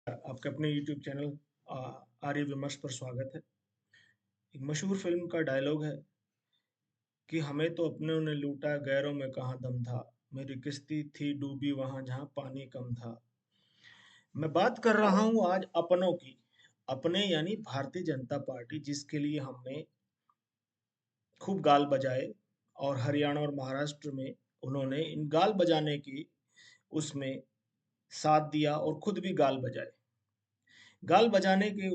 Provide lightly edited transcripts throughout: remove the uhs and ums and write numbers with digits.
आपके अपने YouTube channel आर्य विमर्श पर स्वागत है। एक मशहूर फिल्म का डायलॉग है कि हमें तो अपनों ने लूटा, गैरों में कहाँ दम था। मेरी किश्ती थी डूबी वहां जहां पानी कम था। मैं बात कर रहा हूं आज अपनों की। अपने यानी भारतीय जनता पार्टी, जिसके लिए हमने खूब गाल बजाए और हरियाणा और महाराष्ट्र में उन्होंने इन गाल बजाने की उसमें साथ दिया और खुद भी गाल बजाए। गाल बजाने के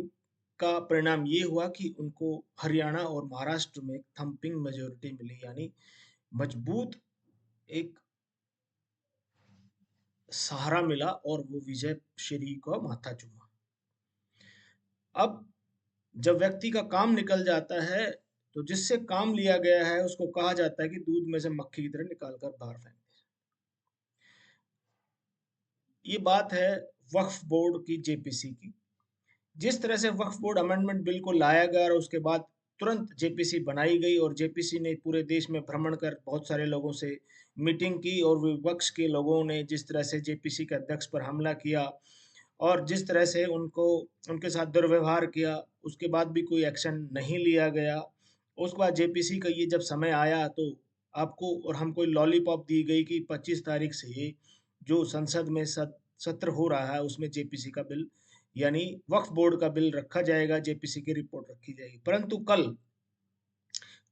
का परिणाम ये हुआ कि उनको हरियाणा और महाराष्ट्र में थंपिंग मेजोरिटी मिली, यानी मजबूत एक सहारा मिला और वो विजय श्री को माथा चूमा। अब जब व्यक्ति का काम निकल जाता है तो जिससे काम लिया गया है उसको कहा जाता है कि दूध में से मक्खी की तरह निकाल कर बाहर फेंक दे। ये बात है वक्फ बोर्ड की, जेपीसी की। जिस तरह से वक्फ बोर्ड अमेंडमेंट बिल को लाया गया और उसके बाद तुरंत जेपीसी बनाई गई और जेपीसी ने पूरे देश में भ्रमण कर बहुत सारे लोगों से मीटिंग की और विपक्ष के लोगों ने जिस तरह से जेपीसी के अध्यक्ष पर हमला किया और जिस तरह से उनको उनके साथ दुर्व्यवहार किया, उसके बाद भी कोई एक्शन नहीं लिया गया। उसके बाद जेपीसी का ये जब समय आया तो आपको और हमको लॉलीपॉप दी गई कि 25 तारीख से ये जो संसद में सत्र हो रहा है उसमें जेपीसी का बिल यानी वक्फ बोर्ड का बिल रखा जाएगा, जेपीसी की रिपोर्ट रखी जाएगी। परंतु कल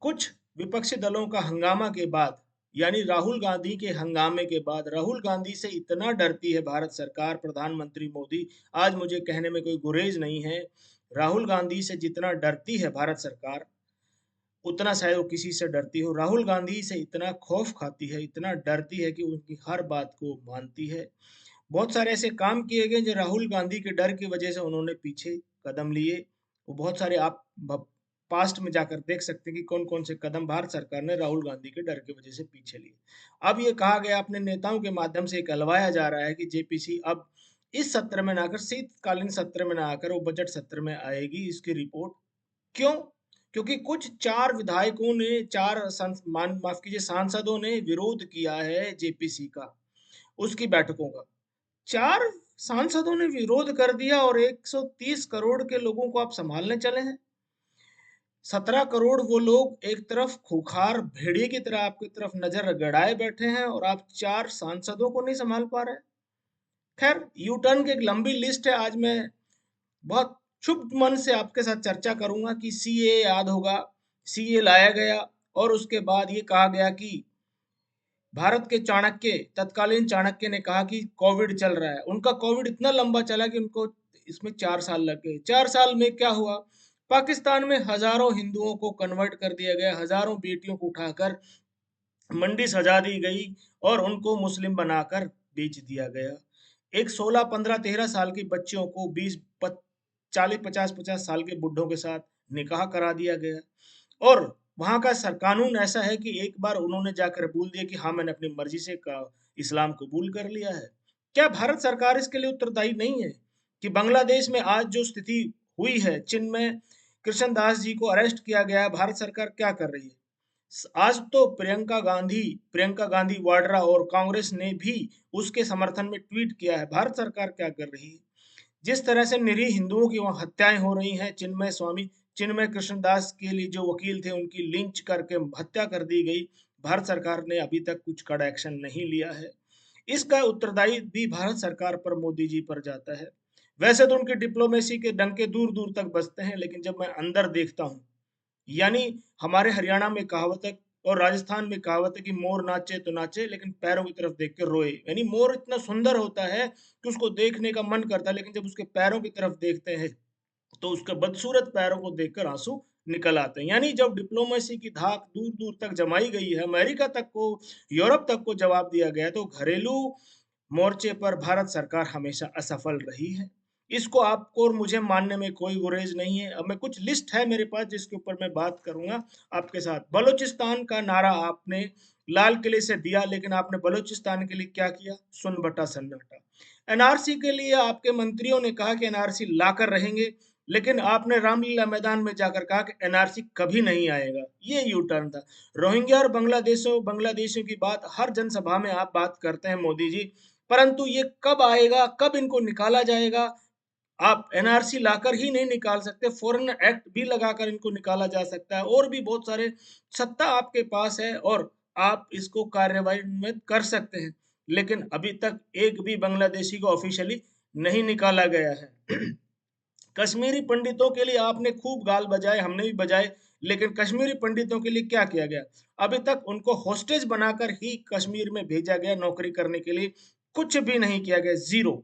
कुछ विपक्षी दलों का हंगामा के बाद, यानी राहुल गांधी के हंगामे के बाद, राहुल गांधी से इतना डरती है भारत सरकार, प्रधानमंत्री मोदी। आज मुझे कहने में कोई गुरेज नहीं है। राहुल गांधी से जितना डरती है भारत सरकार, उतना शायद वो किसी से डरती हो। राहुल गांधी से इतना खौफ खाती है, इतना डरती है कि उनकी हर बात को मानती है। बहुत सारे ऐसे काम किए गए जो राहुल गांधी के डर की वजह से उन्होंने पीछे कदम लिए। वो बहुत सारे आप पास्ट में जाकर देख सकते हैं कि कौन कौन से कदम भारत सरकार ने राहुल गांधी के डर की वजह से पीछे लिए। अब ये कहा गया, अपने नेताओं के माध्यम से कहलवाया जा रहा है कि जेपीसी अब इस सत्र में ना आकर, शीतकालीन सत्र में ना आकर वो बजट सत्र में आएगी इसकी रिपोर्ट। क्यों? क्योंकि कुछ चार विधायकों ने, माफ कीजिए, सांसदों ने विरोध किया है जेपीसी का, उसकी बैठकों का। चार सांसदों ने विरोध कर दिया और 130 करोड़ के लोगों को आप संभालने चले हैं। 17 करोड़ वो लोग एक तरफ खूंखार भेड़िए की तरह आपकी तरफ नजर गड़ाए बैठे हैं और आप चार सांसदों को नहीं संभाल पा रहे। खैर, यू टर्न की एक लंबी लिस्ट है। आज मैं बहुत क्षुब्ध मन से आपके साथ चर्चा करूंगा कि सीए याद होगा, सीए लाया गया और उसके बाद ये कहा गया कि भारत के चाणक्य, तत्कालीन चाणक्य ने कहा कि कोविड चल रहा है। उनका कोविड इतना लंबा चला कि उनको इसमें 4 साल लग गए। 4 साल में क्या हुआ? पाकिस्तान में हजारों हिंदुओं को कन्वर्ट कर दिया गया, हजारों बेटियों को उठाकर मंडी सजा दी गई और उनको मुस्लिम बनाकर बेच दिया गया। एक 16 15 13 साल की बच्चियों को 40 50 साल के बुढ़ों के साथ निकाह करा दिया गया। और वहां का सर कानून ऐसा है कि एक बार उन्होंने जाकर बोल दिया कि हाँ, मैंने अपनी मर्जी से इस्लाम कबूल कर लिया है। क्या भारत सरकार इसके लिए उत्तरदायी नहीं है कि बांग्लादेश में आज जो स्थिति हुई है, चिन्मय कृष्ण दास जी को अरेस्ट किया गया है, भारत सरकार क्या कर रही है? आज तो प्रियंका गांधी वाड्रा और कांग्रेस ने भी उसके समर्थन में ट्वीट किया है। भारत सरकार क्या कर रही है? जिस तरह से निरीह हिंदुओं की वहां हत्याएं हो रही हैं, चिन्मय कृष्णदास के लिए जो वकील थे उनकी लिंच करके हत्या कर दी गई, भारत सरकार ने अभी तक कुछ कड़ा एक्शन नहीं लिया है। इसका उत्तरदायी भी भारत सरकार पर, मोदी जी पर जाता है। वैसे तो उनकी डिप्लोमेसी के डंके दूर दूर तक बजते हैं, लेकिन जब मैं अंदर देखता हूँ, यानी हमारे हरियाणा में कहावत है और राजस्थान में कहावत है कि मोर नाचे तो नाचे लेकिन पैरों की तरफ देख के रोए। यानी मोर इतना सुंदर होता है कि उसको देखने का मन करता है, लेकिन जब उसके पैरों की तरफ देखते हैं तो उसके बदसूरत पैरों को देखकर आंसू निकल आते हैं। यानी जब डिप्लोमेसी की धाक दूर दूर तक जमाई गई है, अमेरिका तक को, यूरोप तक को जवाब दिया गया, तो घरेलू मोर्चे पर भारत सरकार हमेशा असफल रही है। इसको आपको और मुझे मानने में कोई गुरेज नहीं है। अब मैं, कुछ लिस्ट है मेरे पास जिसके ऊपर मैं बात करूंगा आपके साथ। बलूचिस्तान का नारा आपने लाल किले से दिया, लेकिन आपने बलूचिस्तान के लिए क्या किया? सुन बटा सन्नाटा। एनआरसी के लिए आपके मंत्रियों ने कहा कि एनआरसी लाकर रहेंगे, लेकिन आपने रामलीला मैदान में जाकर कहा कि एनआरसी कभी नहीं आएगा। ये यू टर्न था। रोहिंग्या और बांग्लादेशियों की बात हर जनसभा में आप बात करते हैं मोदी जी, परंतु ये कब आएगा, कब इनको निकाला जाएगा, आप एनआरसी लाकर ही नहीं निकाल सकते, फॉरेन एक्ट भी लगाकर इनको निकाला जा सकता है, और भी बहुत सारे सत्ता आपके पास है और आप इसको कार्यवाही में कर सकते हैं। लेकिन अभी तक एक भी बांग्लादेशी को ऑफिशियली नहीं निकाला गया है। कश्मीरी पंडितों के लिए आपने खूब गाल बजाए, हमने भी बजाए, लेकिन कश्मीरी पंडितों के लिए क्या किया गया? अभी तक उनको होस्टेज बनाकर ही कश्मीर में भेजा गया नौकरी करने के लिए, कुछ भी नहीं किया गया, जीरो।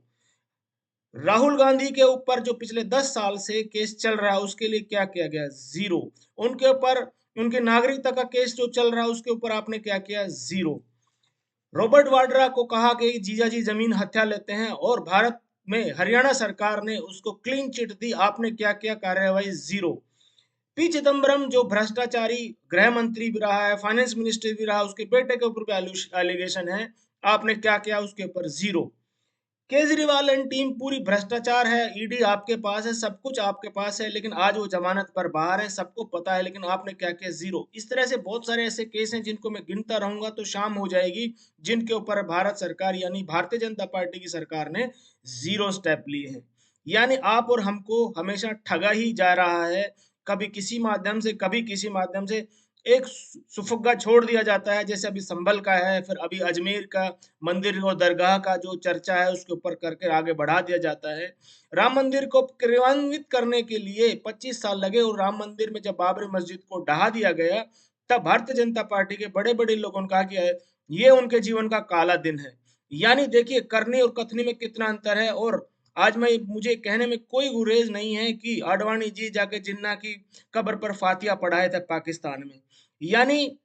राहुल गांधी के ऊपर जो पिछले 10 साल से केस चल रहा है उसके लिए क्या किया गया? जीरो। उनके ऊपर उनके नागरिकता का केस जो चल रहा है उसके ऊपर आपने क्या किया? जीरो। रॉबर्ट वाड्रा को कहा कि जीजाजी जमीन हत्या लेते हैं और भारत में हरियाणा सरकार ने उसको क्लीन चिट दी, आपने क्या किया? कार्रवाई जीरो। पी चिदम्बरम जो भ्रष्टाचारी गृह मंत्री भी रहा है, फाइनेंस मिनिस्टर भी रहा, उसके बेटे के ऊपर भी एलिगेशन है, आपने क्या किया? उसके ऊपर जीरो। केजरीवाल एंड टीम पूरी भ्रष्टाचार है, ईडी आपके पास है, सब कुछ आपके पास है, लेकिन आज वो जमानत पर बाहर है, सबको पता है, लेकिन आपने क्या किया? जीरो। इस तरह से बहुत सारे ऐसे केस हैं जिनको मैं गिनता रहूंगा तो शाम हो जाएगी, जिनके ऊपर भारत सरकार यानी भारतीय जनता पार्टी की सरकार ने जीरो स्टेप लिए हैं। यानी आप और हमको हमेशा ठगा ही जा रहा है, कभी किसी माध्यम से, कभी किसी माध्यम से एक सुफुग्गा छोड़ दिया जाता है, जैसे अभी संभल का है, फिर अभी अजमेर का मंदिर और दरगाह का जो चर्चा है उसके ऊपर करके आगे बढ़ा दिया जाता है। राम मंदिर को क्रियान्वित करने के लिए 25 साल लगे, और राम मंदिर में जब बाबरी मस्जिद को ढहा दिया गया, तब भारतीय जनता पार्टी के बड़े बड़े लोगों ने कहा कि ये उनके जीवन का काला दिन है। यानी देखिए, करनी और कथनी में कितना अंतर है। और आज मैं मुझे कहने में कोई गुरेज नहीं है कि आडवाणी जी जाके जिन्ना की कब्र पर फातिया पढ़ाए थे पाकिस्तान में। यानी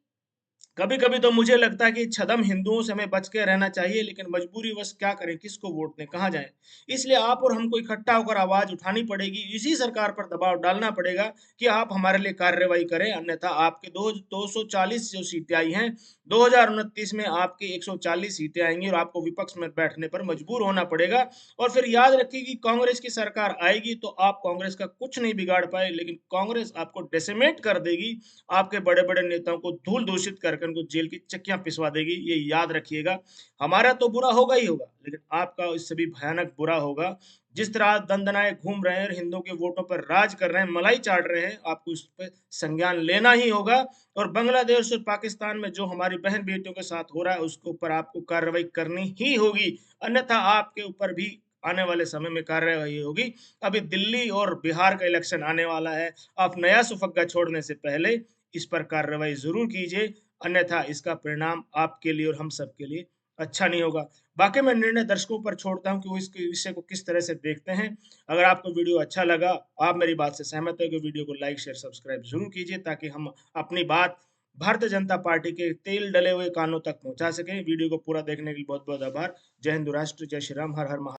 कभी कभी तो मुझे लगता है कि छदम हिंदुओं से हमें बच के रहना चाहिए, लेकिन मजबूरी वश क्या करें, किसको वोट दें, कहाँ जाएं। इसलिए आप और हमको इकट्ठा होकर आवाज उठानी पड़ेगी, इसी सरकार पर दबाव डालना पड़ेगा कि आप हमारे लिए कार्रवाई करें, अन्यथा आपके 240 जो सीटें आई हैं, 2029 में आपकी 140 सीटें आएंगी और आपको विपक्ष में बैठने पर मजबूर होना पड़ेगा। और फिर याद रखिए कि कांग्रेस की सरकार आएगी तो आप कांग्रेस का कुछ नहीं बिगाड़ पाए, लेकिन कांग्रेस आपको डेसिमेट कर देगी, आपके बड़े बड़े नेताओं को धूल दूषित करके उनको जेल की चक्कियां पिसवा देगी। ये याद रखिएगा। हमारा तो बुरा होगा ही होगा, लेकिन आपका इससे भी भयानक बुरा होगा। जिस तरह आप दंदनाए घूम रहे हैं, हिंदुओं के वोटों पर राज कर रहे हैं, मलाई चाट रहे हैं, आपको इस पर संज्ञान लेना ही होगा। और बांग्लादेश और पाकिस्तान में जो हमारी बहन बेटियों के साथ हो रहा है उसके ऊपर आपको कार्रवाई करनी ही होगी, अन्यथा आपके ऊपर भी आने वाले समय में कार्रवाई होगी। अभी दिल्ली और बिहार का इलेक्शन आने वाला है, आप नया सुफक्का छोड़ने से पहले इस पर कार्रवाई जरूर कीजिए, अन्यथा इसका परिणाम आपके लिए और हम सब के लिए अच्छा नहीं होगा। बाकी मैं निर्णय दर्शकों पर छोड़ता हूं कि वो इस विषय को किस तरह से देखते हैं। अगर आपको वीडियो अच्छा लगा, आप मेरी बात से सहमत है, कि वीडियो को लाइक शेयर सब्सक्राइब जरूर कीजिए, ताकि हम अपनी बात भारतीय जनता पार्टी के तेल डले हुए कानों तक पहुंचा सकें। वीडियो को पूरा देखने के लिए बहुत बहुत आभार। जय हिंद, राष्ट्र, जय श्री राम, हर हर